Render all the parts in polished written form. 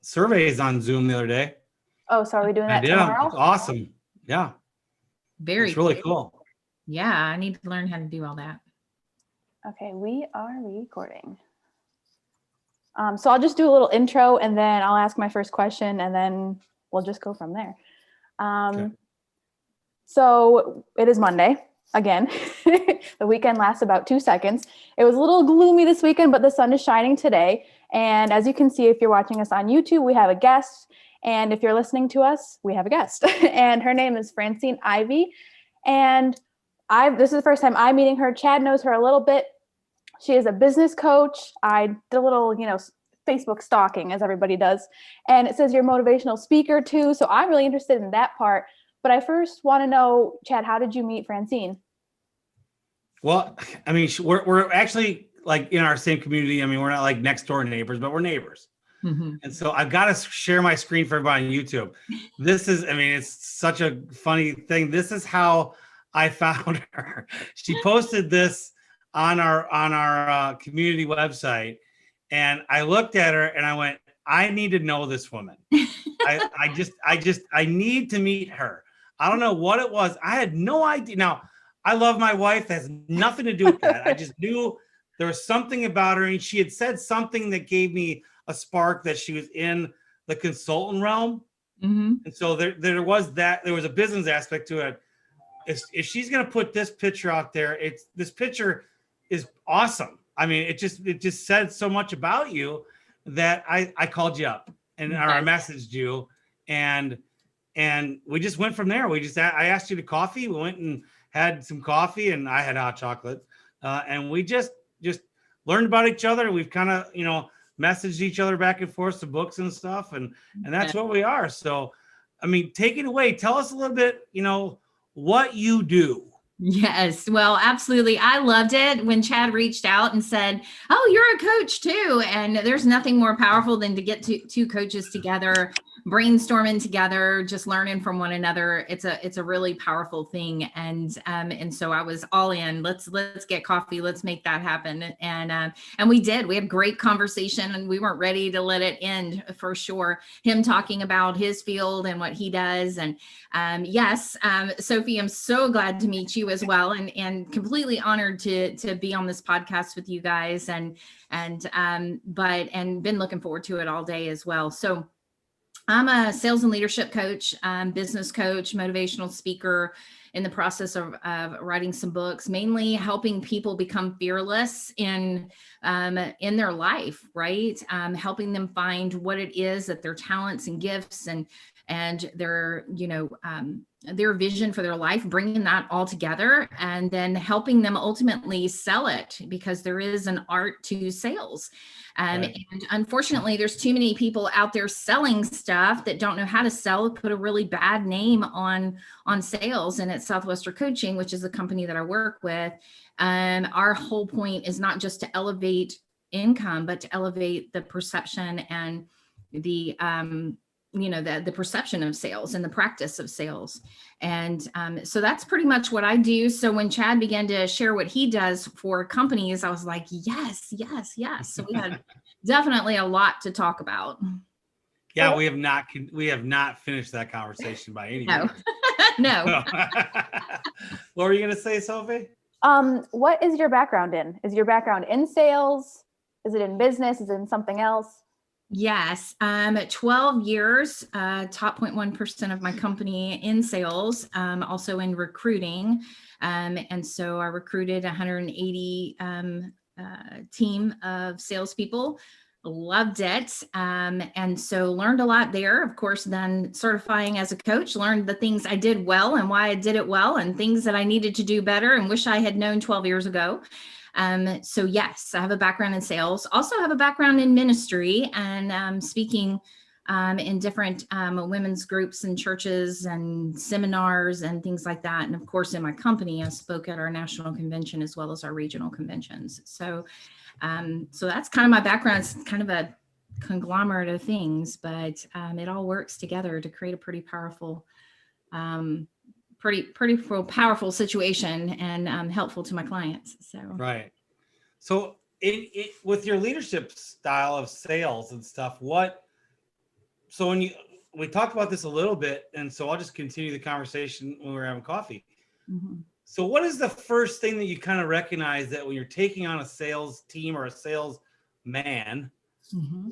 surveys on Zoom the other day. Oh, so are we doing that Yeah, tomorrow? it's awesome. Yeah. Very It's really cool. cool. Yeah, I need to learn how to do all that. Okay, we are recording. So I'll just do a little intro and then I'll ask my first question and then we'll just go from there. Okay. So it is Monday again. The weekend lasts about 2 seconds. It was a little gloomy this weekend, but the sun is shining today. And as you can see, if you're watching us on YouTube, we have a guest. And if you're listening to us, we have a guest. And her name is Francine Ivey. And this is the first time I'm meeting her. Chad knows her a little bit. She is a business coach. I did a little, Facebook stalking, as everybody does. And it says you're a motivational speaker too. So I'm really interested in that part. But I first want to know, Chad, how did you meet Francine? Well, I mean, we're actually like in our same community. I mean, we're not like next door neighbors, but we're neighbors. Mm-hmm. And so I've got to share my screen for everybody on YouTube. This is, I mean, it's such a funny thing. This is how I found her. She posted this on our community website, and I looked at her and I went, I need to know this woman. I need to meet her. I don't know what it was. I had no idea. Now, I love my wife. That has nothing to do with that. I just knew there was something about her, and she had said something that gave me a spark that she was in the consultant realm. Mm-hmm. And so there was a business aspect to it. If she's going to put this picture out there, this picture is awesome. I mean, it just said so much about you that I called you up and or I messaged you, and we just went from there. I asked you to coffee. We went and had some coffee, and I had hot chocolate, and we just learned about each other. We've kind of messaged each other back and forth, some books and stuff, and that's what we are. So, I mean, take it away. Tell us a little bit, what you do. Yes, well, absolutely. I loved it when Chad reached out and said, "Oh, you're a coach too." And there's nothing more powerful than to get two coaches together, brainstorming together, just learning from one another. It's a really powerful thing. And so I was all in. Let's get coffee. Let's make that happen. And we did. We had great conversation, and we weren't ready to let it end for sure. Him talking about his field and what he does. And yes, Sophie, I'm so glad to meet you as well, and completely honored to be on this podcast with you guys, and been looking forward to it all day as well. So I'm a sales and leadership coach, business coach, motivational speaker, in the process of writing some books, mainly helping people become fearless in their life, right? Helping them find what it is that their talents and gifts and their vision for their life, bringing that all together, and then helping them ultimately sell it, because there is an art to sales. Right. And unfortunately, there's too many people out there selling stuff that don't know how to sell, put a really bad name on sales. And at Southwestern Coaching, which is the company that I work with, our whole point is not just to elevate income, but to elevate the perception and the perception of sales and the practice of sales. And so that's pretty much what I do. So when Chad began to share what he does for companies, I was like, yes. So we had definitely a lot to talk about. Yeah, we have not finished that conversation by any means. No. What were you going to say, Sophie? What is your background in? Is your background in sales? Is it in business? Is it in something else? Yes. 12 years, top 0.1% of my company in sales, also in recruiting. And so I recruited 180 team of salespeople. Loved it. And so learned a lot there. Of course, then certifying as a coach, learned the things I did well and why I did it well, and things that I needed to do better and wish I had known 12 years ago. So yes, I have a background in sales, also have a background in ministry, and speaking in different women's groups and churches and seminars and things like that. And of course, in my company, I spoke at our national convention as well as our regional conventions. So that's kind of my background. It's kind of a conglomerate of things, but it all works together to create a pretty powerful powerful situation, and helpful to my clients. So right. So it with your leadership style of sales and stuff, what so we talked about this a little bit, and so I'll just continue the conversation when we're having coffee. Mhm. So what is the first thing that you kind of recognize that when you're taking on a sales team or a sales man, Mhm.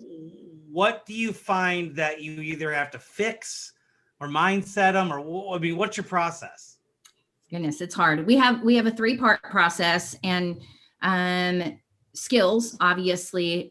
what do you find that you either have to fix or mindset them, or I mean, what's your process? Goodness, it's hard. We have a 3-part process, and skills, obviously.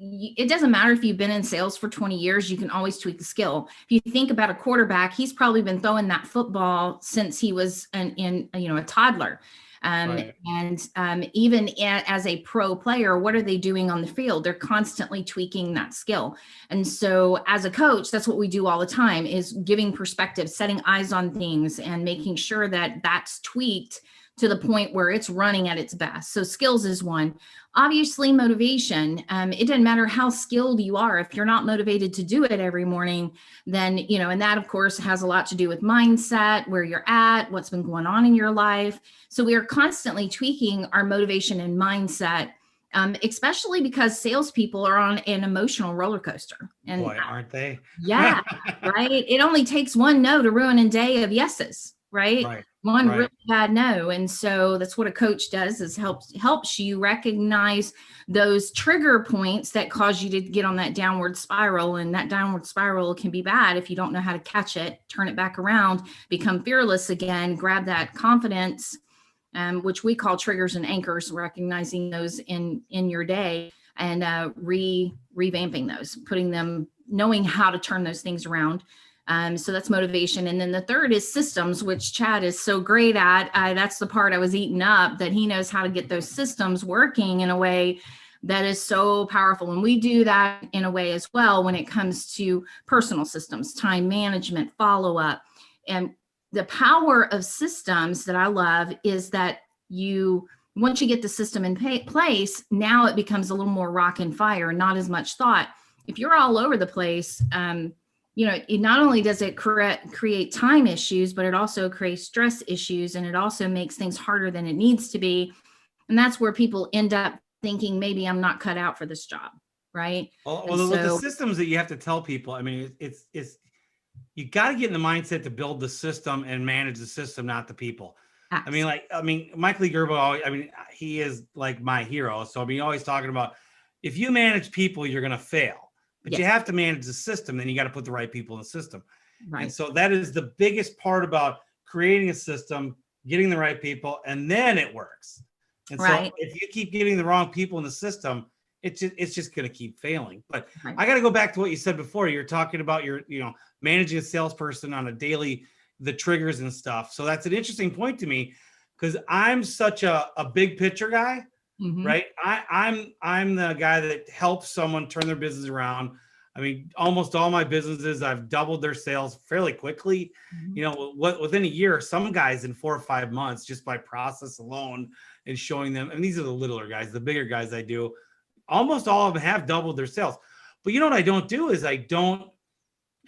It doesn't matter if you've been in sales for 20 years, you can always tweak the skill. If you think about a quarterback, he's probably been throwing that football since he was a toddler. Right. And even as a pro player, what are they doing on the field? They're constantly tweaking that skill. And so as a coach, that's what we do all the time, is giving perspective, setting eyes on things, and making sure that that's tweaked to the point where it's running at its best. So skills is one. Obviously, motivation. It doesn't matter how skilled you are. If you're not motivated to do it every morning, then, and that, of course, has a lot to do with mindset, where you're at, what's been going on in your life. So we are constantly tweaking our motivation and mindset, especially because salespeople are on an emotional roller coaster. And boy, aren't they? Yeah, right. It only takes one no to ruin a day of yeses, right? Right. One Right. really bad no. And so that's what a coach does, is helps you recognize those trigger points that cause you to get on that downward spiral. And that downward spiral can be bad if you don't know how to catch it, turn it back around, become fearless again, grab that confidence, which we call triggers and anchors, recognizing those in your day, and revamping those, putting them, knowing how to turn those things around. So that's motivation. And then the third is systems, which Chad is so great at. That's the part I was eating up, that he knows how to get those systems working in a way that is so powerful. And we do that in a way as well when it comes to personal systems, time management, follow-up. And the power of systems that I love is that once you get the system in place, now it becomes a little more rock and fire, not as much thought. If you're all over the place, it not only does it create time issues, but it also creates stress issues, and it also makes things harder than it needs to be. And that's where people end up thinking, maybe I'm not cut out for this job, right? Well, with the systems that you have to tell people, I mean, it's you got to get in the mindset to build the system and manage the system, not the people. Absolutely. I mean, Mike Lee Gerbo, he is like my hero. So always talking about, if you manage people, you're going to fail, but you have to manage the system. Then you got to put the right people in the system. Right. And so that is the biggest part about creating a system, getting the right people, and then it works. And so if you keep getting the wrong people in the system, it's just going to keep failing. But I got to go back to what you said before. You're talking about managing a salesperson on a daily, the triggers and stuff. So that's an interesting point to me, because I'm such a big picture guy, right? I'm the guy that helps someone turn their business around. I mean, almost all my businesses, I've doubled their sales fairly quickly. Within a year, some guys in 4 or 5 months, just by process alone and showing them. And these are the littler guys. The bigger guys I do, almost all of them have doubled their sales. But what I don't do is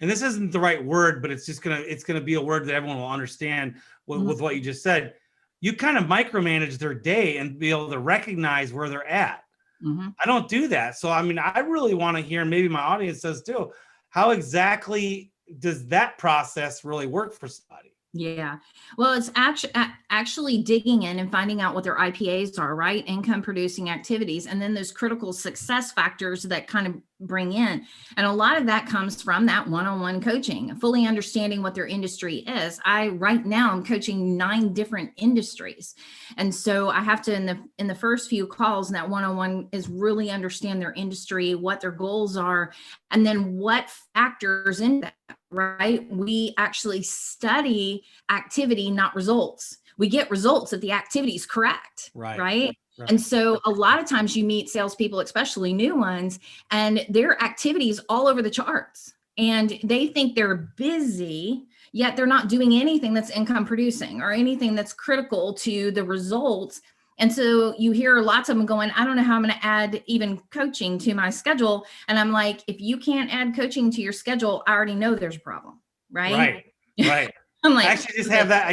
and this isn't the right word, but it's gonna be a word that everyone will understand with what you just said. You kind of micromanage their day and be able to recognize where they're at. I don't do that. So, I really want to hear, and maybe my audience does too, how exactly does that process really work for somebody? Yeah. Well, it's actually digging in and finding out what their IPAs are, right? Income producing activities, and then those critical success factors that kind of bring in. And a lot of that comes from that one-on-one coaching, fully understanding what their industry is. Right now I'm coaching 9 different industries. And so I have to, in the first few calls in that one-on-one, is really understand their industry, what their goals are, and then what factors in that. Right? We actually study activity, not results. We get results if the activity is correct. Right? And so a lot of times you meet salespeople, especially new ones, and their activities all over the charts, and they think they're busy, yet they're not doing anything that's income producing or anything that's critical to the results. And so you hear lots of them going, I don't know how I'm going to add even coaching to my schedule. And I'm like, if you can't add coaching to your schedule, I already know there's a problem. Right. I'm like, I actually just have that.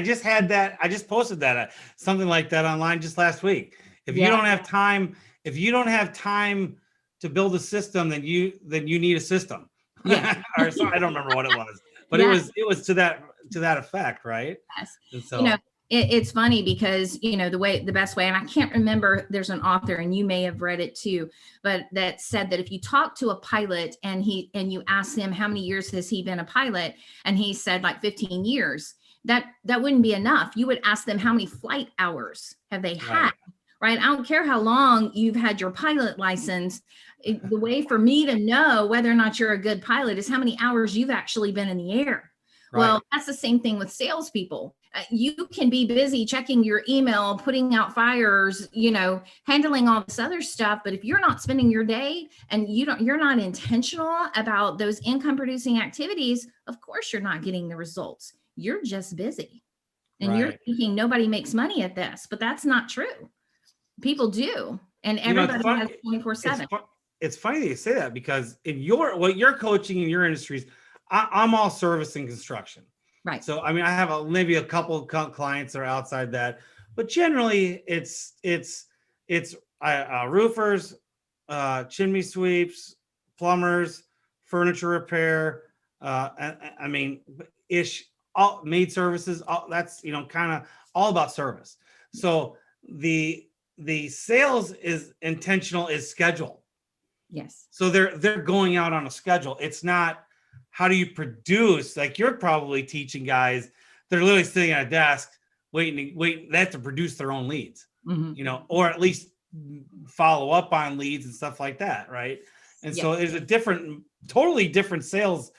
I just posted that, something like that online just last week. If you don't have time to build a system, then you need a system. Yeah. Or so I don't remember what it was, but Yeah. it was to that effect, right? Yes. And You know, so it's funny because, the best way, and I can't remember, there's an author and you may have read it too, but that said that if you talk to a pilot and you ask him how many years has he been a pilot, and he said like 15 years, that wouldn't be enough. You would ask them how many flight hours have they had, right? I don't care how long you've had your pilot license. The way for me to know whether or not you're a good pilot is how many hours you've actually been in the air. Well, that's the same thing with salespeople. You can be busy checking your email, putting out fires, handling all this other stuff. But if you're not spending your day and you're not intentional about those income producing activities, of course you're not getting the results. You're just busy. And you're thinking nobody makes money at this, but that's not true. People do. And everybody has 24/7. It's funny that you say that, because in what you're coaching in your industries, I'm all service and construction. Right. So, I mean, I have maybe a couple clients that are outside that, but generally it's roofers, chimney sweeps, plumbers, furniture repair. I mean, all maid services. That's, kind of all about service. So the sales is intentional, is schedule. Yes. So they're going out on a schedule. It's not, how do you produce? Like you're probably teaching guys, they're literally sitting at a desk waiting. They have to produce their own leads, or at least follow up on leads and stuff like that, right? And so there's a totally different sales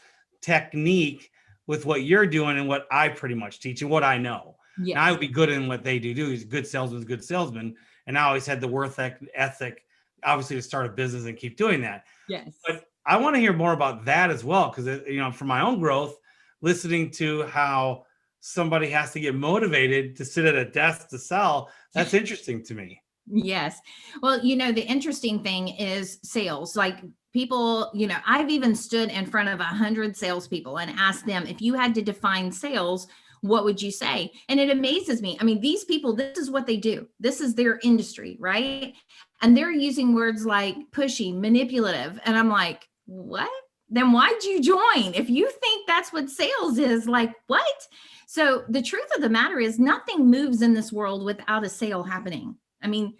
technique with what you're doing and what I pretty much teach and what I know. Yeah. And I would be good in what they do. He's a good salesman, and I always had the work ethic, obviously, to start a business and keep doing that. Yes. But I want to hear more about that as well, because, for my own growth, listening to how somebody has to get motivated to sit at a desk to sell, that's interesting to me. Yes. Well, the interesting thing is sales. Like people, I've even stood in front of 100 salespeople and asked them, if you had to define sales, what would you say? And it amazes me. I mean, these people, this is what they do. This is their industry, right? And they're using words like pushy, manipulative. And I'm like, what? Then why'd you join? If you think that's what sales is, like, what? So the truth of the matter is nothing moves in this world without a sale happening. I mean,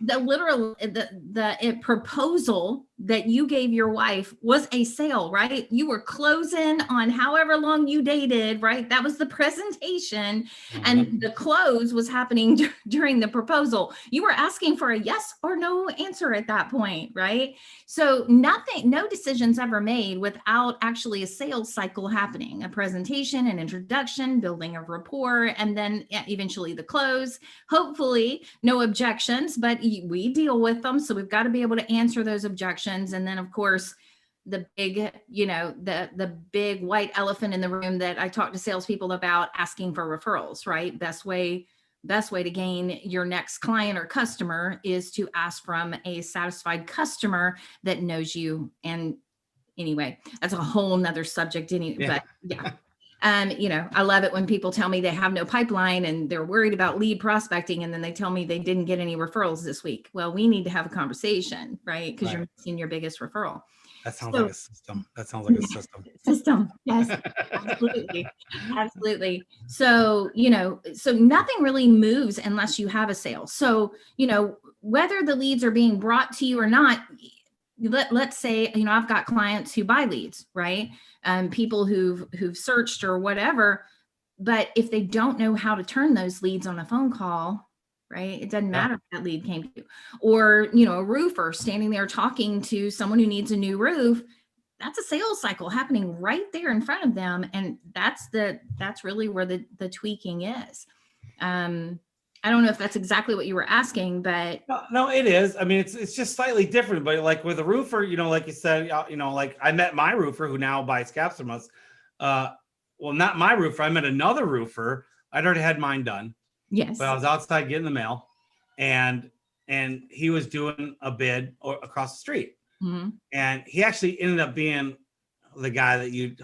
the proposal that you gave your wife was a sale, right? You were closing on however long you dated, right? That was the presentation. Mm-hmm. And the close was happening during the proposal. You were asking for a yes or no answer at that point, right? So no decisions ever made without actually a sales cycle happening, a presentation, an introduction, building a rapport, and then eventually the close. Hopefully no objections, but we deal with them. So we've got to be able to answer those objections. And then, of course, the big, the big white elephant in the room that I talk to salespeople about, asking for referrals, right? Best way to gain your next client or customer is to ask from a satisfied customer that knows you. And anyway, that's a whole nother subject. But yeah. I love it when people tell me they have no pipeline and they're worried about lead prospecting, and then they tell me they didn't get any referrals this week. Well, we need to have a conversation, right? Because you're missing your biggest referral. That sounds like a system. System. Yes, absolutely. Absolutely. So, so nothing really moves unless you have a sale. So, whether the leads are being brought to you or not, let's say, I've got clients who buy leads, right? People who've searched or whatever, but if they don't know how to turn those leads on a phone call, right? It doesn't matter if that lead came to you, or, a roofer standing there talking to someone who needs a new roof. That's a sales cycle happening right there in front of them. And that's really where the tweaking is. I don't know if that's exactly what you were asking, but no, it is. I mean, it's just slightly different, but like with a roofer, like you said, like I met my roofer who now buys caps from us. Well, not my roofer. I met another roofer. I'd already had mine done. Yes. But I was outside getting the mail, and he was doing a bid across the street. Mm-hmm. And he actually ended up being the guy that you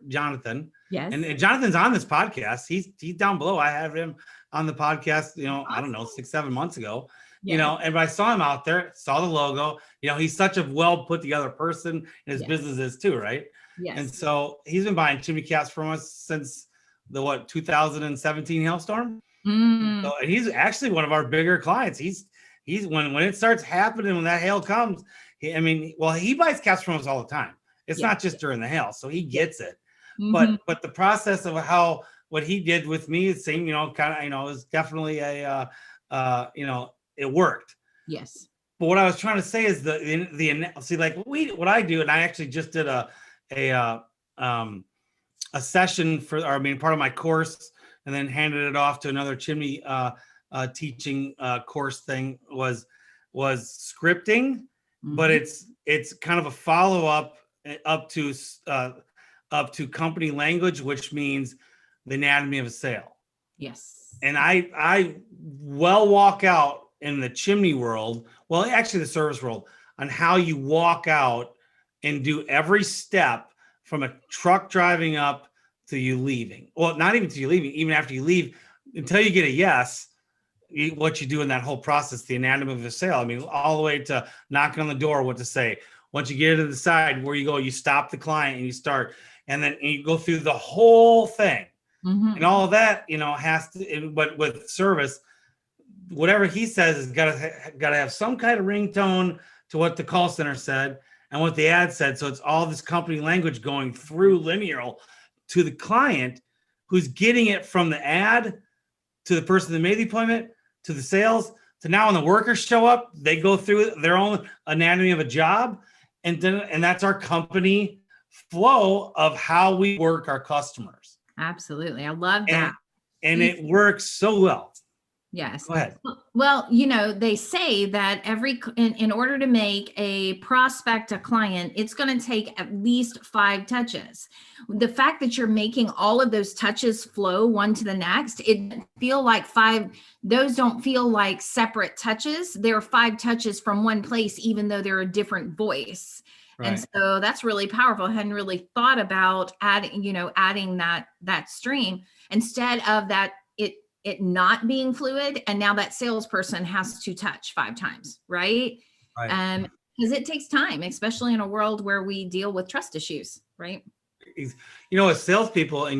Jonathan. Yes. And Jonathan's on this podcast. He's down below. I have him on the podcast, awesome. I don't know, 6-7 months ago, and I saw him out there, saw the logo, he's such a well put together person, and his business is too, right? And Yes. so he's been buying chimney caps from us since the 2017 hailstorm. Mm, So, and he's actually one of our bigger clients. He's when it starts happening, when that hail comes, he buys caps from us all the time. It's yeah. not just during the hail, so he gets it. Mhm. But the process of what he did with me, it seemed, is definitely it worked. Yes. But what I was trying to say is what I do, and I actually just did a session part of my course, and then handed it off to another chimney teaching course thing was scripting, but it's kind of a follow up up to company language, which means the anatomy of a sale. Yes. And I walk out in the chimney world, well, actually the service world, on how you walk out and do every step from a truck driving up to you leaving. Well, not even to you leaving, even after you leave, until you get a yes, what you do in that whole process, the anatomy of the sale. I mean, all the way to knocking on the door, what to say. Once you get to the side, where you go, you stop the client and you start, and then you go through the whole thing. And all of that, has to, but with service, whatever he says is got to have some kind of ringtone to what the call center said and what the ad said. So it's all this company language going through linear to the client, who's getting it from the ad to the person that made the appointment to the sales to now when the workers show up, they go through their own anatomy of a job. And that's our company flow of how we work our customers. Absolutely. I love that. And it works so well. Yes. Go ahead. Well, they say that in order to make a prospect a client, it's going to take at least 5 touches. The fact that you're making all of those touches flow one to the next, those don't feel like separate touches. There are 5 touches from one place, even though they're a different voice. Right. And so that's really powerful. I hadn't really thought about adding that stream instead of that, it not being fluid. And now that salesperson has to touch 5 times, right? Right. Because it takes time, especially in a world where we deal with trust issues, right? As salespeople, I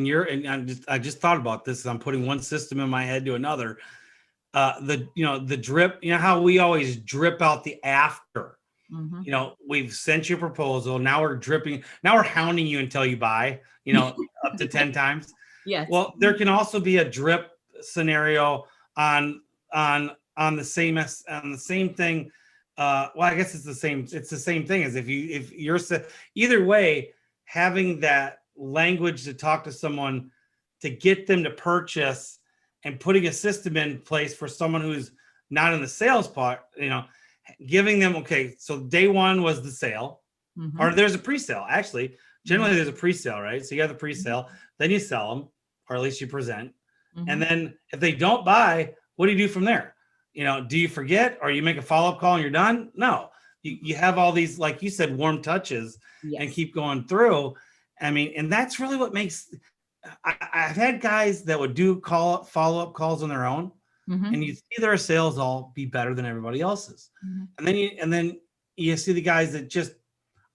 just thought about this. I'm putting one system in my head to another. The drip, how we always drip out the after. Mm-hmm. We've sent you a proposal. Now we're dripping. Now we're hounding you until you buy, up to 10 times. Yes. Well, there can also be a drip scenario on the same thing. I guess it's the same thing as if you're either way, having that language to talk to someone to get them to purchase and putting a system in place for someone who's not in the sales part, giving them, okay, so day one was the sale, mm-hmm. or there's a pre-sale. Actually, generally mm-hmm. there's a pre-sale, right? So you have the pre-sale, mm-hmm. then you sell them, or at least you present. Mm-hmm. And then if they don't buy, what do you do from there? Do you forget, or you make a follow-up call and you're done? No, you have all these, like you said, warm touches. Yes. And keep going through. And that's really what makes, I've had guys that would do follow-up calls on their own. Mm-hmm. And you see their sales all be better than everybody else's. Mm-hmm. And then you see the guys that just,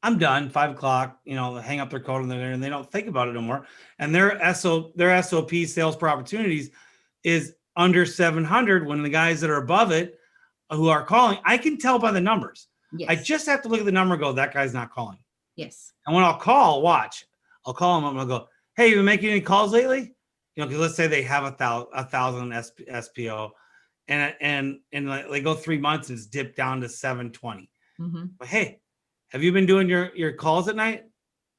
I'm done, 5 o'clock, hang up their coat and they don't think about it anymore. And their SOP, sales per opportunities, is under 700, when the guys that are above it who are calling, I can tell by the numbers. Yes. I just have to look at the number and go, that guy's not calling. Yes. And when I'll call him up and I'll go, hey, you been making any calls lately? Because let's say they have 1,000 SPO and they go 3 months and it's dipped down to 720. Mm-hmm. But hey, have you been doing your calls at night?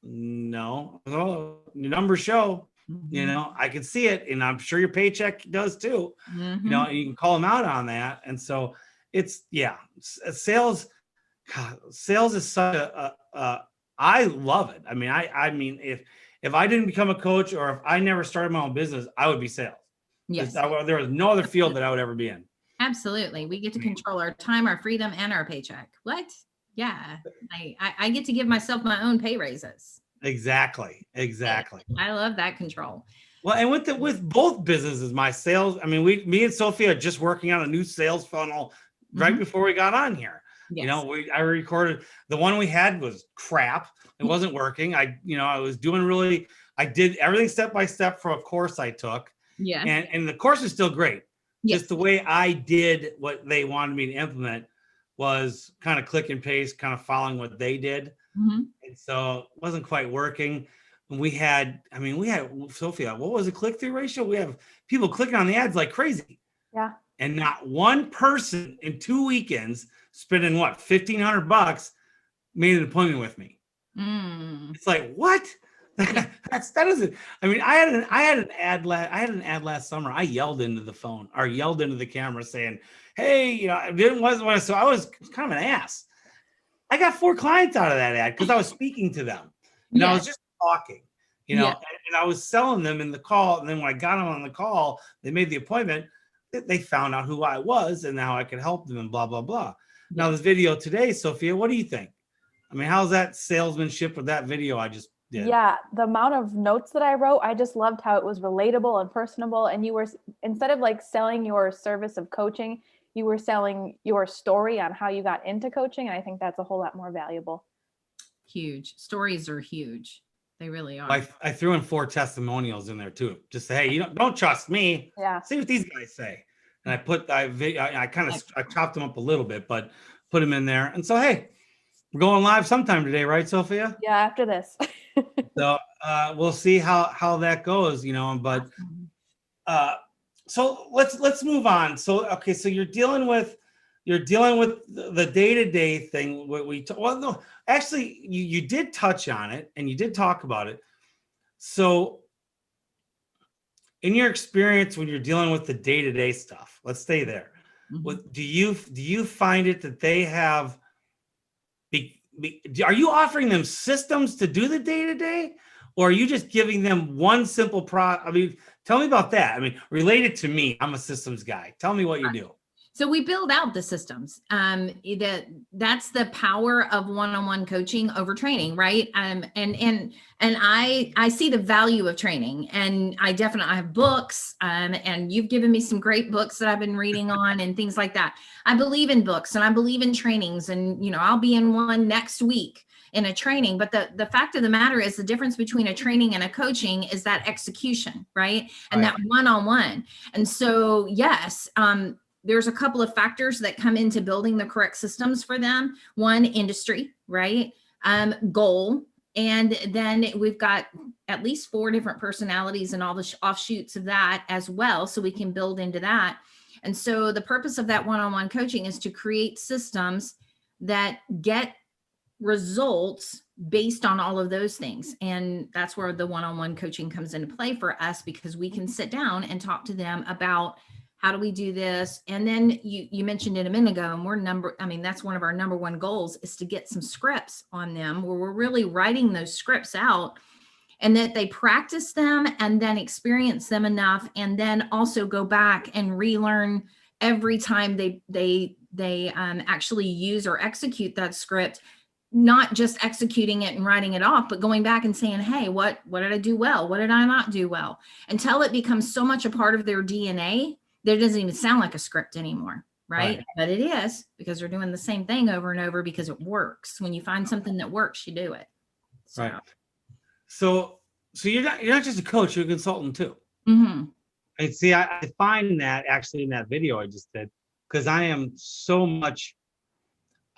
No. Oh, your numbers show. Mm-hmm. I can see it, and I'm sure your paycheck does too. Mm-hmm. You can call them out on that. And so it's, sales. God, sales is such I love it. I mean, if I didn't become a coach, or if I never started my own business, I would be sales. Yes. There was no other field that I would ever be in. Absolutely. We get to control our time, our freedom, and our paycheck. What? Yeah. I get to give myself my own pay raises. Exactly. I love that control. Well, and with both businesses, my sales, me and Sophia are just working on a new sales funnel right mm-hmm. before we got on here. Yes. I recorded, the one we had was crap. It wasn't working. I did everything step by step for a course I took. Yes. And the course is still great. Yes. Just the way I did what they wanted me to implement was kind of click and paste, kind of following what they did. Mm-hmm. And so it wasn't quite working. And we had Sophia, what was the click-through ratio? We have people clicking on the ads like crazy. Yeah. And not one person in 2 weekends spending what, $1,500 made an appointment with me. It's like, what? That doesn't. I mean, I had an ad last summer. I yelled into the phone or yelled into the camera saying, "Hey, it didn't wasn't what." So I was kind of an ass. I got 4 clients out of that ad because I was speaking to them, and I was just talking, and I was selling them in the call. And then when I got them on the call, they made the appointment. They found out who I was, and now I could help them, and blah blah blah. Yeah. Now this video today, Sophia, what do you think? I mean, how's that salesmanship with that video I just did? Yeah, the amount of notes that I wrote, I just loved how it was relatable and personable. And you were, instead of like selling your service of coaching, you were selling your story on how you got into coaching. And I think that's a whole lot more valuable. Huge. Stories are huge. They really are. I threw in 4 testimonials in there too. Just say, hey, don't trust me. Yeah. See what these guys say. And I chopped them up a little bit, but put them in there. And so, hey, we're going live sometime today, right, Sophia? Yeah, after this. So we'll see how that goes, but so let's move on. So, okay, so you're dealing with the day-to-day thing. Actually, you did touch on it and you did talk about it. So in your experience, when you're dealing with the day-to-day stuff, let's stay there. Mm-hmm. Do you find it that they have, are you offering them systems to do the day-to-day, or are you just giving them one simple I mean, tell me about that. I mean, related to me, I'm a systems guy. Tell me what you do. So we build out the systems. That's the power of one-on-one coaching over training, right? And I see the value of training, and I have books, and you've given me some great books that I've been reading on and things like that. I believe in books and I believe in trainings, and I'll be in one next week in a training. But the fact of the matter is, the difference between a training and a coaching is that execution, right? And that one-on-one. And so, yes, there's a couple of factors that come into building the correct systems for them. One, industry, right? Goal. And then we've got at least 4 different personalities and all the offshoots of that as well. So we can build into that. And so the purpose of that one-on-one coaching is to create systems that get results based on all of those things. And that's where the one-on-one coaching comes into play for us, because we can sit down and talk to them about, how do we do this? And then you mentioned it a minute ago, and that's one of our number one goals, is to get some scripts on them where we're really writing those scripts out, and that they practice them and then experience them enough, and then also go back and relearn every time they actually use or execute that script, not just executing it and writing it off, but going back and saying, hey, what did I do well? What did I not do well? Until it becomes so much a part of their DNA that it doesn't even sound like a script anymore, right? But it is, because they're doing the same thing over and over because it works. When you find something that works, you do it. So. Right. So you're not just a coach, you're a consultant too. Mm-hmm. And see, I find that actually in that video I just did, because I am so much,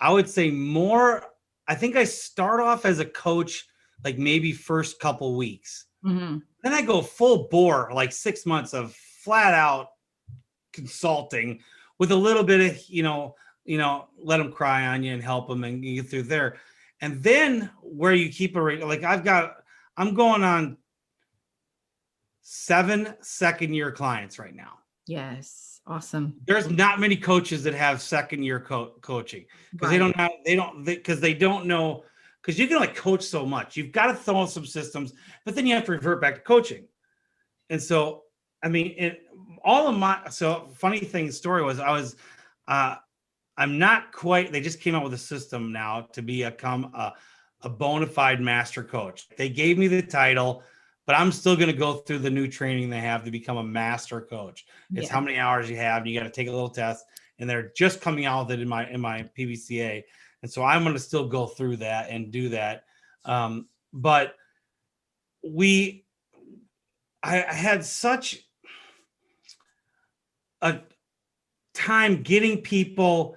I would say more, I think I start off as a coach, like maybe first couple weeks. Mm-hmm. Then I go full bore, like 6 months of flat out consulting with a little bit of, let them cry on you and help them and get through there. And then where you keep like I'm going on 7 second-year clients right now. Yes. Awesome. There's not many coaches that have second-year coaching, because they don't know, because you can like coach so much. You've got to throw in some systems, but then you have to revert back to coaching. And so, I mean, funny thing, story was, I'm not quite, they just came out with a system now to become a bona fide master coach. They gave me the title, but I'm still going to go through the new training they have to become a master coach. It's how many hours you have, and you got to take a little test, and they're just coming out with it in my PVCA. And so I'm going to still go through that and do that. But I had such a time getting people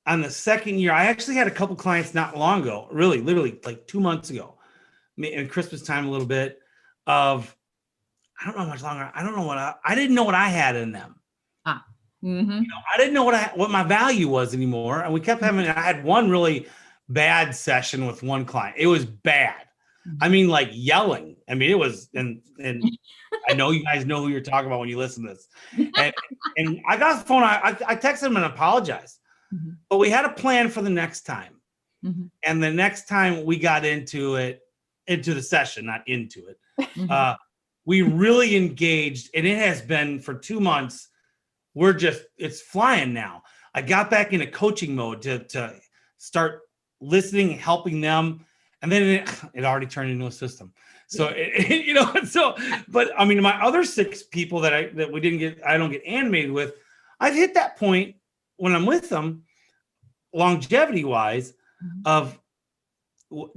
on the second year. I actually had a couple clients not long ago, really, literally like 2 months ago, in Christmas time, a little bit of, I don't know how much longer. I don't know I didn't know what I had in them. I didn't know what my value was anymore. And we kept having, I had one really bad session with one client. It was bad. I mean, like yelling. I mean, it was, and I know you guys know who you're talking about when you listen to this. And I got the phone. I texted him and apologized, but we had a plan for the next time. And the next time we got into the session, not into it, we really engaged, and it has been for 2 months. It's flying now. I got back into coaching mode to start listening, helping them. And then it already turned into a system. So, but I mean, my other 6 people that I don't get animated with, I've hit that point when I'm with them, longevity wise, of,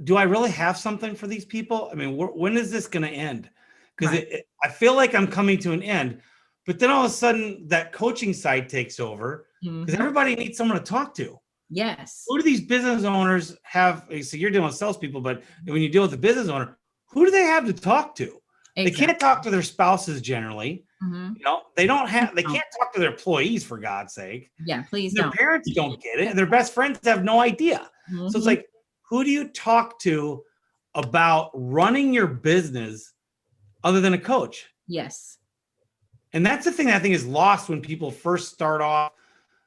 do I really have something for these people? I mean, when is this going to end? Because I feel like I'm coming to an end. But then all of a sudden that coaching side takes over, because everybody needs someone to talk to. Yes. Who do these business owners have? So you're dealing with salespeople, but when you deal with a business owner, who do they have to talk to? Exactly. They can't talk to their spouses generally. They can't talk to their employees, for God's sake. Yeah, please Their don't. parents don't get it. And their best friends have no idea. So it's like, who do you talk to about running your business other than a coach? Yes. And that's the thing that I think is lost when people first start off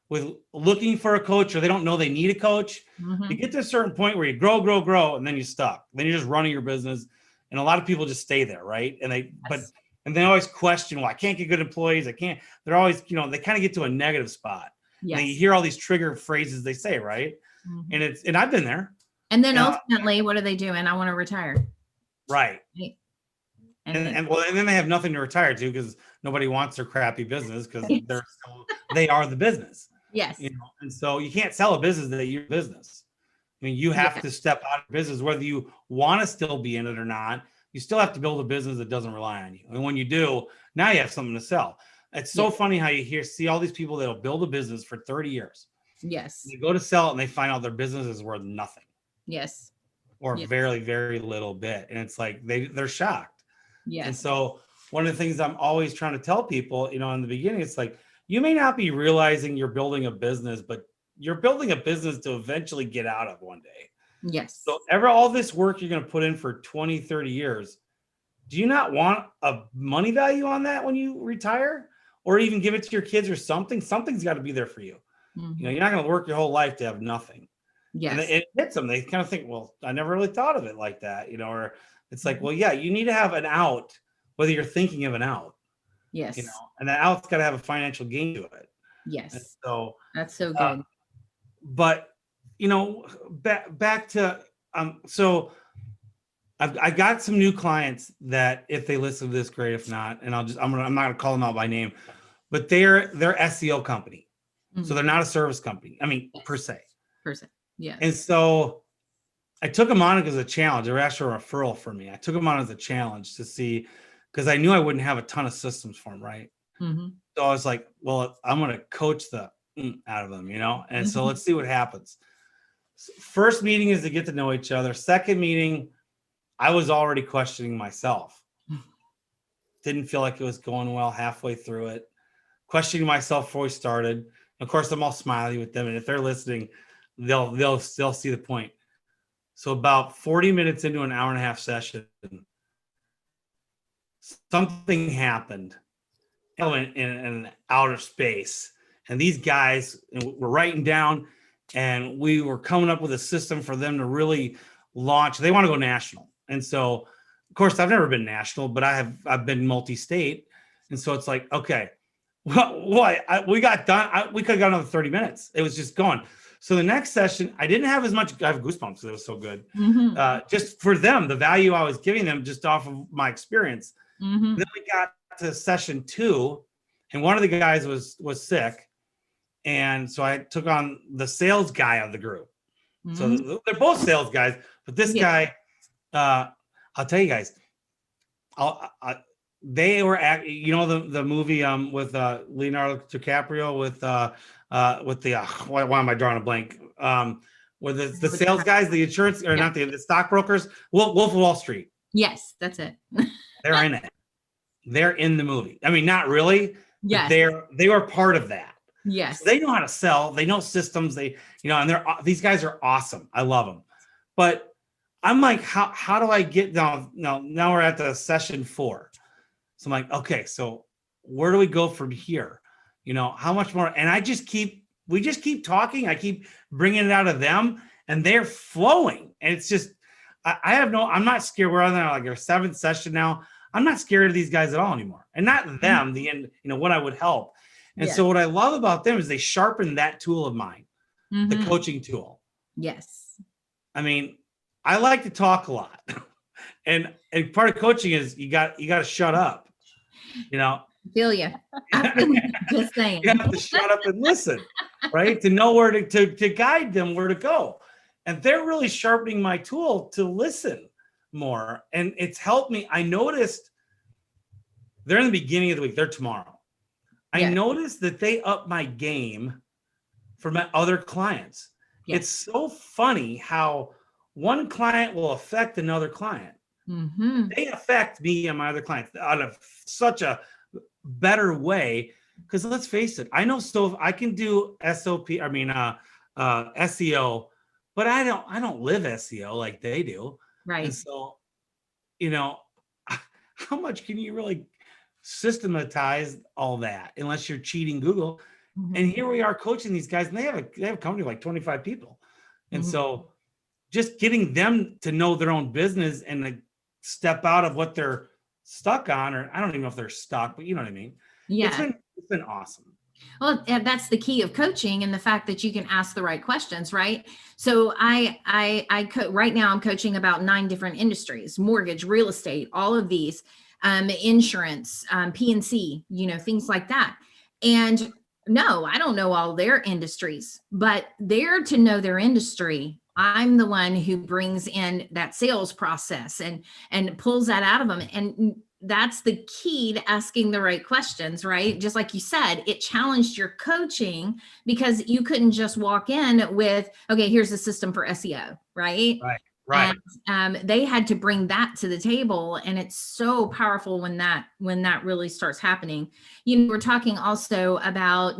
with looking for a coach, or they don't know they need a coach. You get to a certain point where you grow, and then you're stuck. Then you're just running your business. And a lot of people just stay there, right? And they always question, well, I can't get good employees. They're always, they kind of get to a negative spot. Yes. And you hear all these trigger phrases they say, right? And I've been there. And then ultimately, what are they doing? I want to retire. Right. And then they have nothing to retire to, because nobody wants their crappy business, because they are the business. Yes. And so you can't sell a business that you're business. I mean, you have to step out of business, whether you want to still be in it or not. You still have to build a business that doesn't rely on you. And when you do, now you have something to sell. It's so funny how you see all these people that'll build a business for 30 years. Yes. They go to sell it and they find out their business is worth nothing. Yes. Or very, very little bit. And it's like they're shocked. Yes. And so one of the things I'm always trying to tell people, in the beginning, it's like, you may not be realizing you're building a business, but you're building a business to eventually get out of one day. Yes. So all this work you're going to put in for 20, 30 years, do you not want a money value on that when you retire, or even give it to your kids or something? Something's got to be there for you. Mm-hmm. You're not going to work your whole life to have nothing. Yes. And it hits them. They kind of think, well, I never really thought of it like that, or it's like, well, yeah, you need to have an out, whether you're thinking of an out. Yes. And that out's got to have a financial gain to it. Yes. And so that's so good. But back to so I got some new clients that, if they listen to this, great. If not, and I'm not gonna call them out by name, but they're SEO company. Mm-hmm. So they're not a service company. I mean, per se. Yeah. And so I took them on as a challenge. They were actually a referral for me. I took them on as a challenge to see, because I knew I wouldn't have a ton of systems for them, right? Mm-hmm. So I was like, well, I'm going to coach the out of them, And so let's see what happens. First meeting is to get to know each other. Second meeting, I was already questioning myself. Didn't feel like it was going well halfway through it. Questioning myself before we started. Of course, I'm all smiley with them, and if they're listening, they'll see the point. So about 40 minutes into an hour and a half session, something happened in outer space. And these guys were writing down, and we were coming up with a system for them to really launch. They want to go national. And so, of course, I've never been national, but I've been multi-state. And so it's like, okay, we got done. We could have got another 30 minutes. It was just going. So the next session, I didn't have as much. I have goosebumps because it was so good. Mm-hmm. Just for them, the value I was giving them just off of my experience. Mm-hmm. Then we got to session 2, and one of the guys was sick. And so I took on the sales guy of the group. So Mhm. they're both sales guys, but this Yeah. guy, I'll tell you guys, they were the movie with Leonardo DiCaprio with the why am I drawing a blank? Where the sales guys, the insurance or Yeah. not the stockbrokers, Wolf of Wall Street. Yes, that's it. They're in it. They're in the movie. I mean, not really, but Yes. they were part of that. Yes. So they know how to sell. They know systems. And these guys are awesome. I love them. But I'm like, how do I get down? Now we're at the session 4. So I'm like, okay, so where do we go from here? How much more? And we just keep talking. I keep bringing it out of them and they're flowing. And it's just, I'm not scared. We're on like our 7th session now. I'm not scared of these guys at all anymore. And not them, the end, what I would help. And so what I love about them is they sharpen that tool of mine, the coaching tool. Yes. I mean, I like to talk a lot. and part of coaching is you got to shut up. Feel you. Just saying. You have to shut up and listen, right? To know where to guide them where to go. And they're really sharpening my tool to listen more. And it's helped me. I noticed they're in the beginning of the week. They're tomorrow. I noticed that they up my game for my other clients. Yes. It's so funny how one client will affect another client. Mm-hmm. They affect me and my other clients out of such a better way. Because let's face it, I know I can do SEO, but I don't live SEO like they do. Right. And so, how much can you really systematize all that unless you're cheating Google? Mm-hmm. And here we are coaching these guys, and they have a company of like 25 people. And so just getting them to know their own business and to step out of what they're stuck on, or I don't even know if they're stuck, but you know what I mean? Yeah. It's been awesome. Well, that's the key of coaching, and the fact that you can ask the right questions, right? So right now I'm coaching about 9 different industries: mortgage, real estate, all of these, insurance, P&C, things like that. And no, I don't know all their industries, but they're to know their industry. I'm the one who brings in that sales process and pulls that out of them. And that's the key to asking the right questions, right? Just like you said, it challenged your coaching because you couldn't just walk in with, okay, here's the system for SEO, right? Right. And they had to bring that to the table, and it's so powerful when that really starts happening. We're talking also about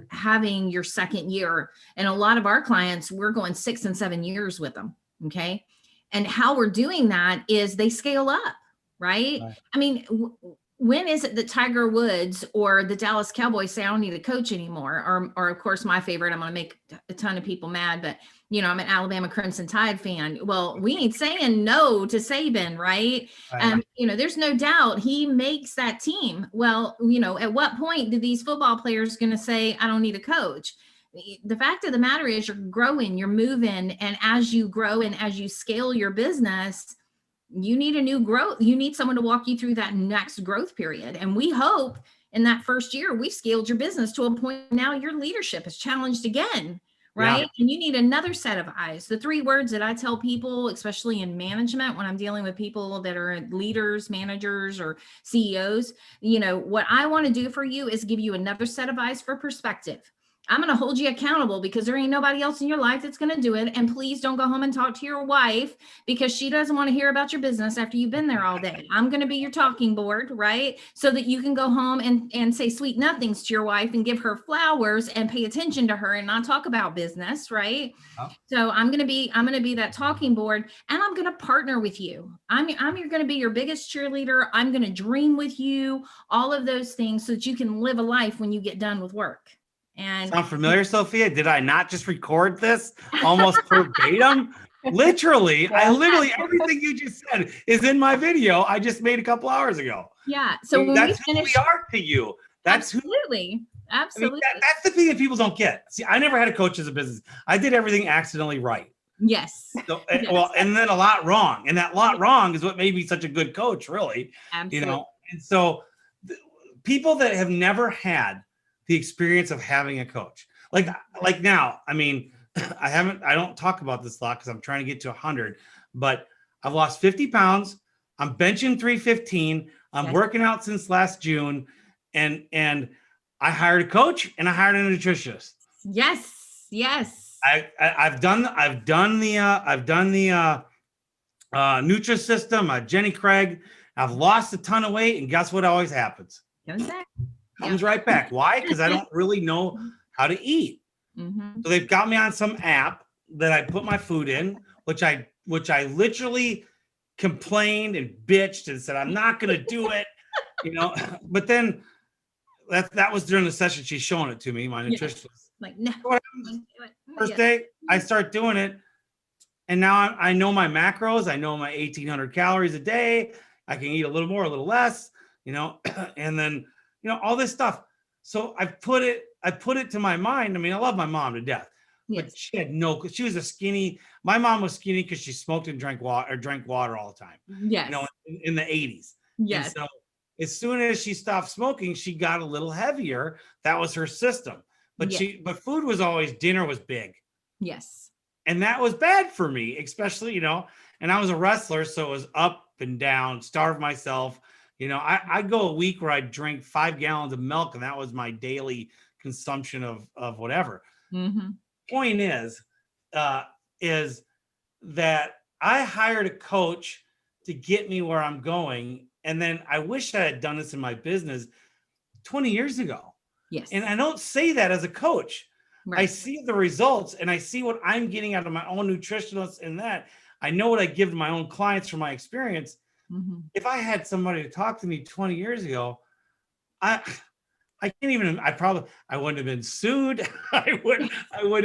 having your second year, and a lot of our clients, we're going 6 and 7 years with them. Okay, and how we're doing that is they scale up, right? I mean, when is it that Tiger Woods or the Dallas Cowboys say I don't need a coach anymore? Or of course, my favorite, I'm going to make a ton of people mad, but I'm an Alabama Crimson Tide fan. Well, we ain't saying no to Saban, right? There's no doubt he makes that team. Well, at what point do these football players going to say, I don't need a coach? The fact of the matter is you're growing, you're moving. And as you grow and as you scale your business, you need a new growth. You need someone to walk you through that next growth period. And we hope in that first year, we scaled your business to a point now your leadership is challenged again, right? Yeah. And you need another set of eyes. The 3 words that I tell people, especially in management, when I'm dealing with people that are leaders, managers, or CEOs, what I want to do for you is give you another set of eyes for perspective. I'm going to hold you accountable because there ain't nobody else in your life that's going to do it. And please don't go home and talk to your wife because she doesn't want to hear about your business after you've been there all day. I'm going to be your talking board, right? So that you can go home and say sweet nothings to your wife and give her flowers and pay attention to her and not talk about business, right? Oh. So I'm going to be that talking board, and I'm going to partner with you. I'm going to be your biggest cheerleader. I'm going to dream with you, all of those things so that you can live a life when you get done with work. And sound familiar, Sophia? Did I not just record this almost verbatim? Literally, everything you just said is in my video I just made a couple hours ago. Yeah. So when that's who we are to you. That's absolutely. Absolutely. I mean, that's the thing that people don't get. See, I never had a coach as a business. I did everything accidentally right. Yes. So, yes. Well, and then a lot wrong. And that lot wrong is what made me such a good coach, really. Absolutely. And so people that have never had the experience of having a coach. like now, I mean, I don't talk about this a lot because I'm trying to get to 100, but I've lost 50 pounds. I'm benching 315. I'm Yes. working out since last June, and I hired a coach and I hired a nutritionist. Yes. Yes. I've done the Nutrisystem, Jenny Craig. I've lost a ton of weight, and guess what always happens? Comes back. Comes right back. Why? Because I don't really know how to eat. Mm-hmm. So they've got me on some app that I put my food in, which I literally complained and bitched and said I'm not going to do it, But then that was during the session. She's showing it to me, my nutritionist. Like, no. First day, I start doing it, and now I know my macros. I know my 1,800 calories a day. I can eat a little more, a little less, and then all this stuff. So I put it to my mind. I mean, I love my mom to death, but she had she was a skinny. My mom was skinny because she smoked and drank water all the time. Yes. In the 80s. Yes. And so as soon as she stopped smoking, she got a little heavier. That was her system. But but food was always, dinner was big. Yes. And that was bad for me, especially, and I was a wrestler. So it was up and down, starve myself. I'd go a week where I'd drink 5 gallons of milk, and that was my daily consumption of whatever. Mm-hmm. Point is that I hired a coach to get me where I'm going. And then I wish I had done this in my business 20 years ago. Yes. And I don't say that as a coach. Right. I see the results and I see what I'm getting out of my own nutritionist and that. I know what I give to my own clients from my experience. Mm-hmm. If I had somebody to talk to me 20 years ago, I can't even, I wouldn't have been sued. I wouldn't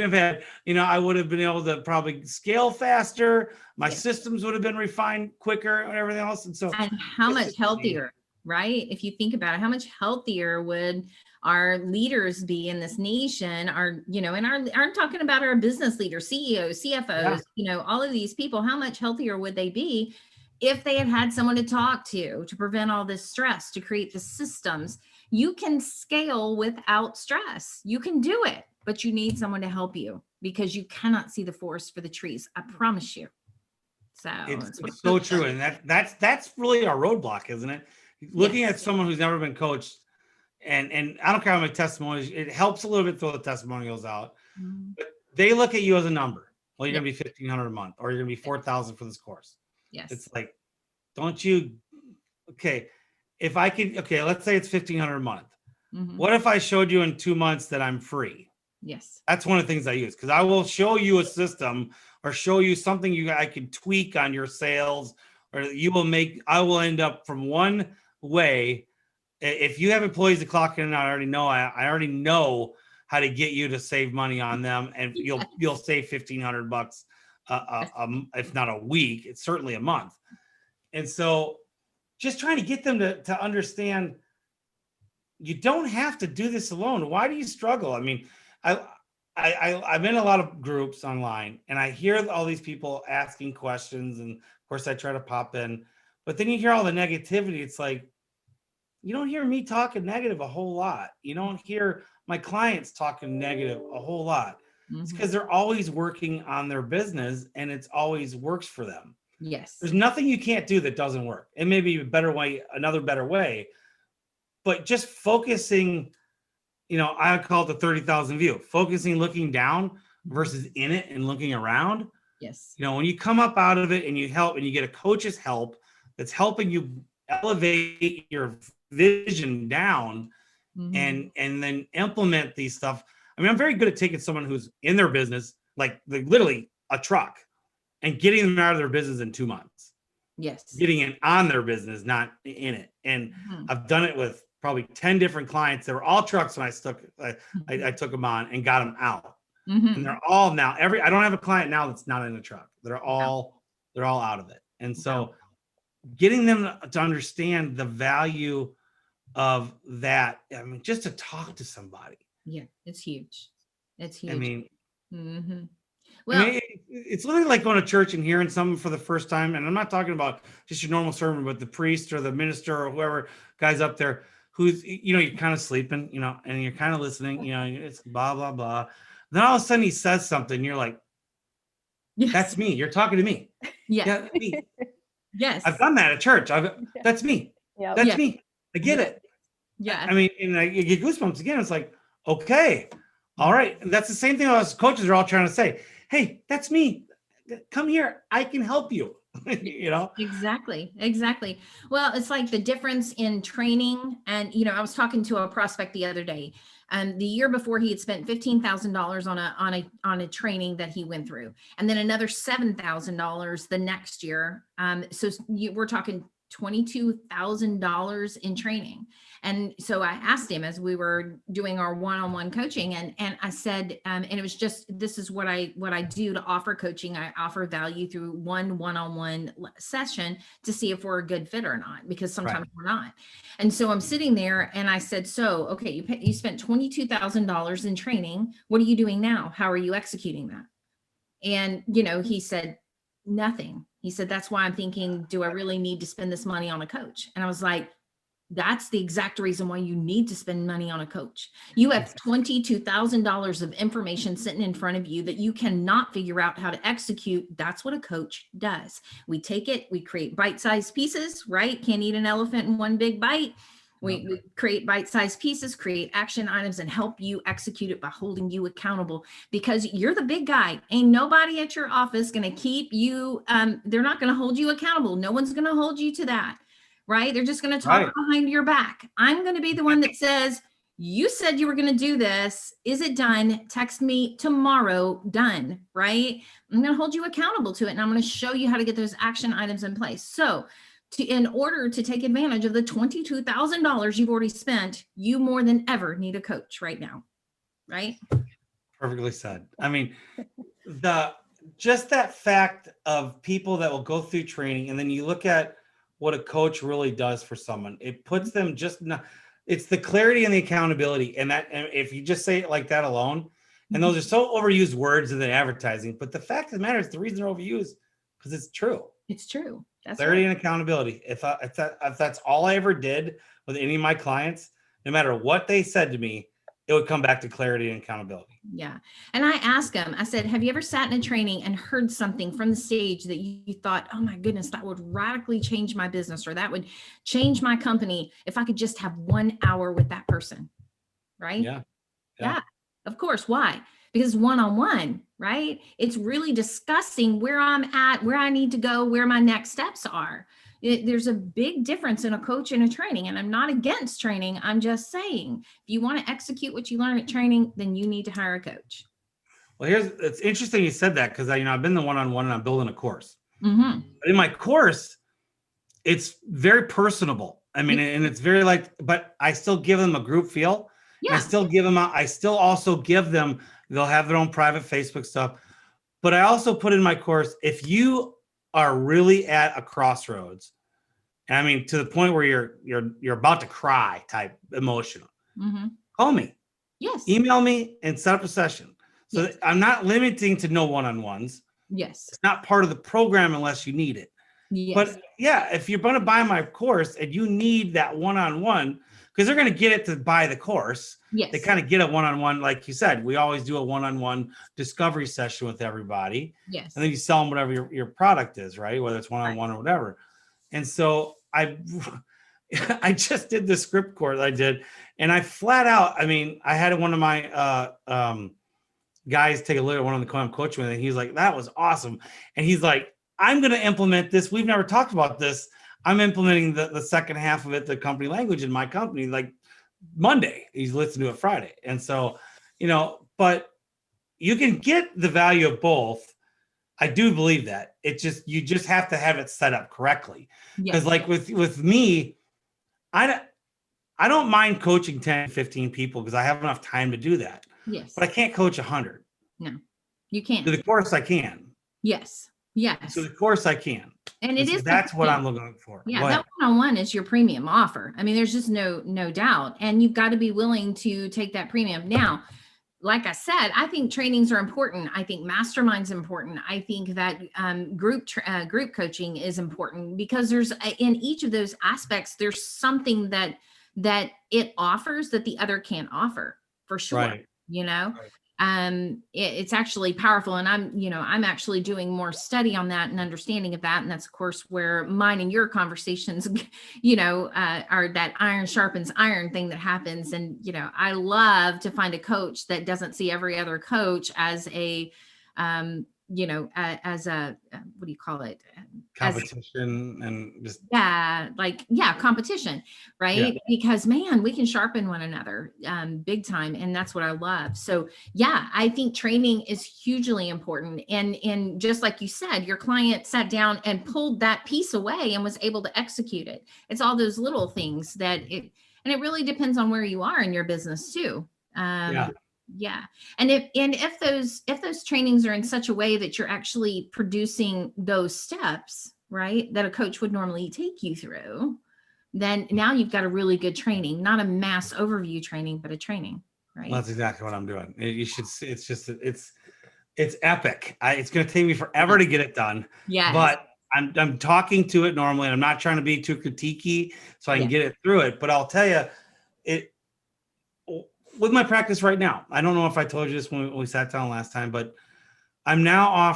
have had, I would have been able to probably scale faster. My systems would have been refined quicker and everything else. And how much healthier, right? If you think about it, how much healthier would our leaders be in this nation? I'm talking about our business leaders, CEOs, CFOs, all of these people, how much healthier would they be if they had someone to talk to prevent all this stress, to create the systems? You can scale without stress. You can do it, but you need someone to help you because you cannot see the forest for the trees. I promise you. So it's so true. And that's really our roadblock, isn't it? Looking at someone who's never been coached, and I don't care how many testimonials, it helps a little bit throw the testimonials out. Mm-hmm. But they look at you as a number. Well, you're going to be $1,500 a month, or you're going to be $4,000 for this course. Yes. It's like, don't you, okay. If I could, let's say it's $1,500 a month. Mm-hmm. What if I showed you in 2 months that I'm free? Yes. That's one of the things I use, because I will show you a system or show you something I can tweak on your sales, or I will end up from one way. If you have employees that clock in and out, I already know how to get you to save money on them, and you'll save $1,500 if not a week, it's certainly a month. And so just trying to get them to understand you don't have to do this alone. Why do you struggle? I mean, I'm in a lot of groups online, and I hear all these people asking questions, and of course I try to pop in, but then you hear all the negativity. It's like, you don't hear me talking negative a whole lot. You don't hear my clients talking negative a whole lot. Mm-hmm. It's because they're always working on their business, and it's always works for them. Yes. There's nothing you can't do that doesn't work. It may be a better way, another better way, but just focusing, I call it the 30,000 view, focusing, looking down versus in it and looking around. Yes. When you come up out of it and you help and you get a coach's help that's helping you elevate your vision down, mm-hmm. and then implement these stuff. I mean, I'm very good at taking someone who's in their business, like literally a truck, and getting them out of their business in 2 months. Yes. Getting it on their business, not in it. And mm-hmm. I've done it with probably 10 different clients. They were all trucks when I took them on and got them out. Mm-hmm. And they're all now, I don't have a client now that's not in a truck. They're all out of it. And so getting them to understand the value of that, I mean, just to talk to somebody. Yeah, it's huge. It's huge. I mean, mm-hmm. Well, it's literally like going to church and hearing something for the first time. And I'm not talking about just your normal sermon, but the priest or the minister or whoever guy's up there who's, you're kind of sleeping, and you're kind of listening, it's blah, blah, blah. Then all of a sudden he says something. You're like, Yes. that's me. You're talking to me. Yeah. Me. Yes. I've done that at church. That's me. Yep. That's Yeah. me. I get Yeah. it. Yeah. I mean, and you get goosebumps again. It's like, okay, all right. And that's the same thing us coaches are all trying to say. Hey, that's me. Come here. I can help you. Exactly. Well, it's like the difference in training. And, I was talking to a prospect the other day, and the year before he had spent $15,000 on a training that he went through, and then another $7,000 the next year. So we're talking $22,000 in training. And so I asked him as we were doing our one-on-one coaching, and I said, and it was just, this is what I do to offer coaching. I offer value through one-on-one session to see if we're a good fit or not, because sometimes we're not. And so I'm sitting there and I said, so, okay, you spent $22,000 in training. What are you doing now? How are you executing that? And, he said, nothing. He said, that's why I'm thinking, do I really need to spend this money on a coach? And I was like, that's the exact reason why you need to spend money on a coach. You have $22,000 of information sitting in front of you that you cannot figure out how to execute. That's what a coach does. We take it, we create bite-sized pieces, right? Can't eat an elephant in one big bite. We create bite-sized pieces, create action items, and help you execute it by holding you accountable, because you're the big guy. Ain't nobody at your office going to keep you. They're not going to hold you accountable. No one's going to hold you to that. Right? They're just going to talk behind your back. I'm going to be the one that says, you said you were going to do this. Is it done? Text me tomorrow. Done. Right? I'm going to hold you accountable to it. And I'm going to show you how to get those action items in place. So in order to take advantage of the $22,000 you've already spent, you more than ever need a coach right now. Right? Perfectly said. I mean, just that fact of people that will go through training, and then you look at what a coach really does for someone. It puts them it's the clarity and the accountability. And if you just say it like that alone, and those are so overused words in the advertising, but the fact of the matter is the reason they're overused, because it's true. It's true. That's clarity right. and accountability. If that's all I ever did with any of my clients, no matter what they said to me, it would come back to clarity and accountability. Yeah. And I asked him, I said, have you ever sat in a training and heard something from the stage that you thought, oh my goodness, that would radically change my business, or that would change my company if I could just have 1 hour with that person? Right? Yeah. Of course. Why? Because one-on-one, right? It's really discussing where I'm at, where I need to go, where my next steps are. There's a big difference in a coach and a training, and I'm not against training. I'm just saying, if you want to execute what you learn at training, then you need to hire a coach. Well, it's interesting you said that, because I've been the one-on-one and I'm building a course. Mm-hmm. But in my course, it's very personable. I mean, and it's very but I still give them a group feel. Yeah. I still give them I still also give them, they'll have their own private Facebook stuff. But I also put in my course, if you are really at a crossroads, and I mean, to the point where you're about to cry type emotional, call me. Yes. Email me and set up a session. So Yes. I'm not limiting to no one-on-ones. Yes. It's not part of the program unless you need it. Yes. But yeah, if you're going to buy my course and you need that one-on-one, because they're going to get it to buy the course. Yes. They kind of get a one-on-one. Like you said, we always do a one-on-one discovery session with everybody. Yes. And then you sell them whatever your product is, right? Whether it's one-on-one or whatever. And so I just did the script course I did, and I flat out, I mean, I had one of my guys take a look at one of the I'm coaching with, and he's like, that was awesome. And he's like, I'm going to implement this. We've never talked about this. I'm implementing the second half of it, the company language in my company, like Monday. He's listening to it Friday. And so, but you can get the value of both. I do believe that. You just have to have it set up correctly. Because like with me, I don't mind coaching 10, 15 people because I have enough time to do that. Yes. But I can't coach 100. No, you can't. To the course I can. Yes. Yes. To the course I can. And it is. That's what I'm looking for. Yeah, that one-on-one is your premium offer. I mean, there's just no doubt. And you've got to be willing to take that premium. Now, like I said, I think trainings are important. I think masterminds important. I think that group coaching is important, because there's in each of those aspects, there's something that that it offers that the other can't offer, for sure. Right. Right. It's actually powerful. And I'm actually doing more study on that and understanding of that. And that's of course where mine and your conversations, are that iron sharpens iron thing that happens. And, I love to find a coach that doesn't see every other coach as a, as a, what do you call it? Competition and just. Competition, right? Yeah. Because man, we can sharpen one another big time. And that's what I love. So yeah, I think training is hugely important. And just like you said, your client sat down and pulled that piece away and was able to execute it. It's all those little things and it really depends on where you are in your business too. Yeah. And if those trainings are in such a way that you're actually producing those steps, right, that a coach would normally take you through, then now you've got a really good training, not a mass overview training, but a training, right? Well, that's exactly what I'm doing. You should see, it's epic. It's going to take me forever to get it done. Yeah. But I'm talking to it normally, and I'm not trying to be too critiquey so I can get it through it. But I'll tell you, with my practice right now, I don't know if I told you this when we sat down last time, but I'm now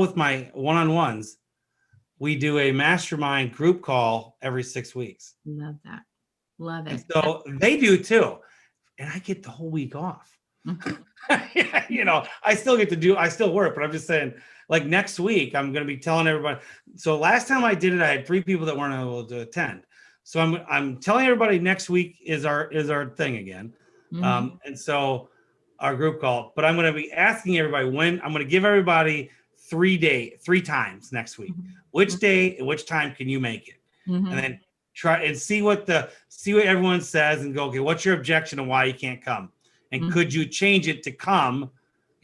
with my one-on-ones. We do a mastermind group call every 6 weeks. Love that. Love it. And so they do too. And I get the whole week off. I still work, but I'm just saying, like next week, I'm going to be telling everybody. So last time I did it, I had 3 people that weren't able to attend. So I'm telling everybody next week is our thing again. Mm-hmm. And so our group call, but I'm going to be asking everybody when. I'm going to give everybody 3 times next week. Mm-hmm. Which day and which time can you make it? Mm-hmm. And then try and see what everyone says and go, okay, what's your objection and why you can't come? And could you change it to come,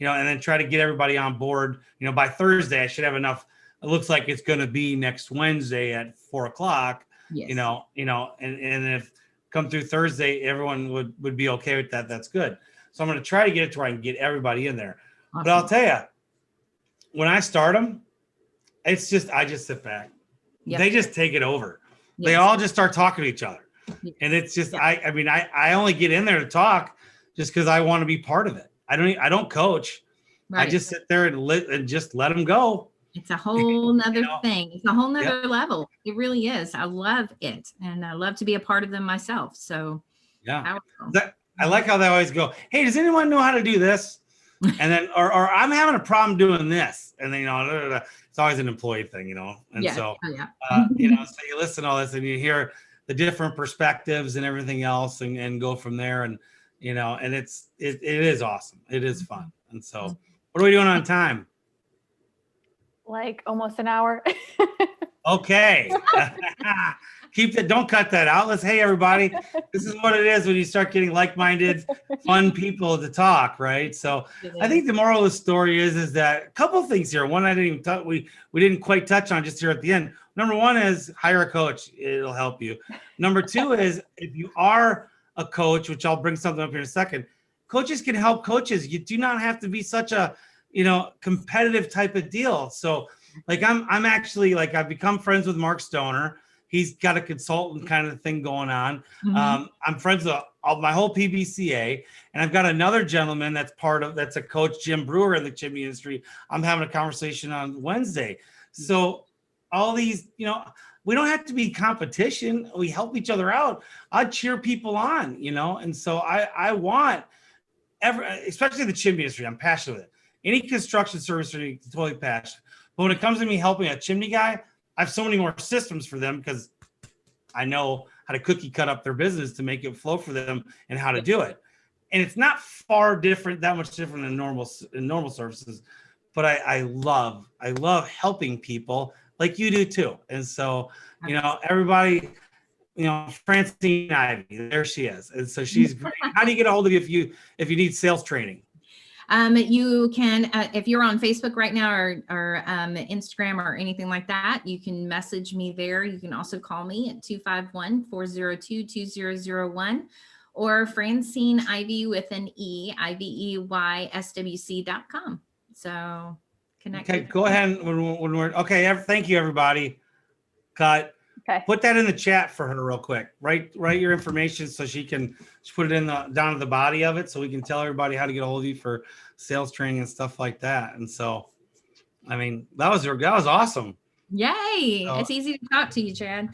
and then try to get everybody on board. By Thursday, I should have enough. It looks like it's going to be next Wednesday at 4:00. Yes. And if come through Thursday, everyone would be okay with that. That's good. So I'm going to try to get it to where I can get everybody in there. Awesome. But I'll tell you, when I start them, I just sit back. Yep. They just take it over. Yes. They all just start talking to each other. Yes. And it's just, I only get in there to talk just because I want to be part of it. I don't coach. Right. I just sit there and just let them go. It's a whole nother thing. It's a whole nother level. It really is. I love it. And I love to be a part of them myself. So yeah, I like how they always go, hey, does anyone know how to do this? And then, or I'm having a problem doing this. And then, it's always an employee thing, And so, so you listen to all this and you hear the different perspectives and everything else and go from there. And, and it is awesome. It is fun. And so what are we doing on time? Like almost an hour. Okay. Don't cut that out. Hey everybody, this is what it is when you start getting like-minded, fun people to talk, right? So I think the moral of the story is that a couple of things here. One, I didn't even touch, we didn't quite touch on just here at the end. Number one is hire a coach. It'll help you. Number two is if you are a coach, which I'll bring something up here in a second, coaches can help coaches. You do not have to be such a, competitive type of deal. So like I'm actually like, I've become friends with Mark Stoner. He's got a consultant kind of thing going on. Mm-hmm. I'm friends with my whole PBCA, and I've got another gentleman that's a coach, Jim Brewer, in the chimney industry. I'm having a conversation on Wednesday. So all these, we don't have to be competition. We help each other out. I cheer people on, and so I want especially the chimney industry. I'm passionate with it. Any construction service, I'm totally passionate. But when it comes to me helping a chimney guy, I have so many more systems for them because I know how to cookie cut up their business to make it flow for them and how to do it. And it's not that much different than normal services. But I love helping people like you do too. And so, everybody, Francine Ivey, there she is. And so she's great. How do you get a hold of you if you need sales training? You can, if you're on Facebook right now or Instagram or anything like that, you can message me there. You can also call me at 251-402-2001 or Francine Ivey with an E, IVEYSWC.com. So connect. Okay, go ahead. When we're okay. Thank you, everybody. Cut. Okay. Put that in the chat for her real quick. Write your information so she can put it in the down to the body of it, so we can tell everybody how to get a hold of you for sales training and stuff like that. And so, I mean, that was awesome. Yay. It's easy to talk to you, Chad.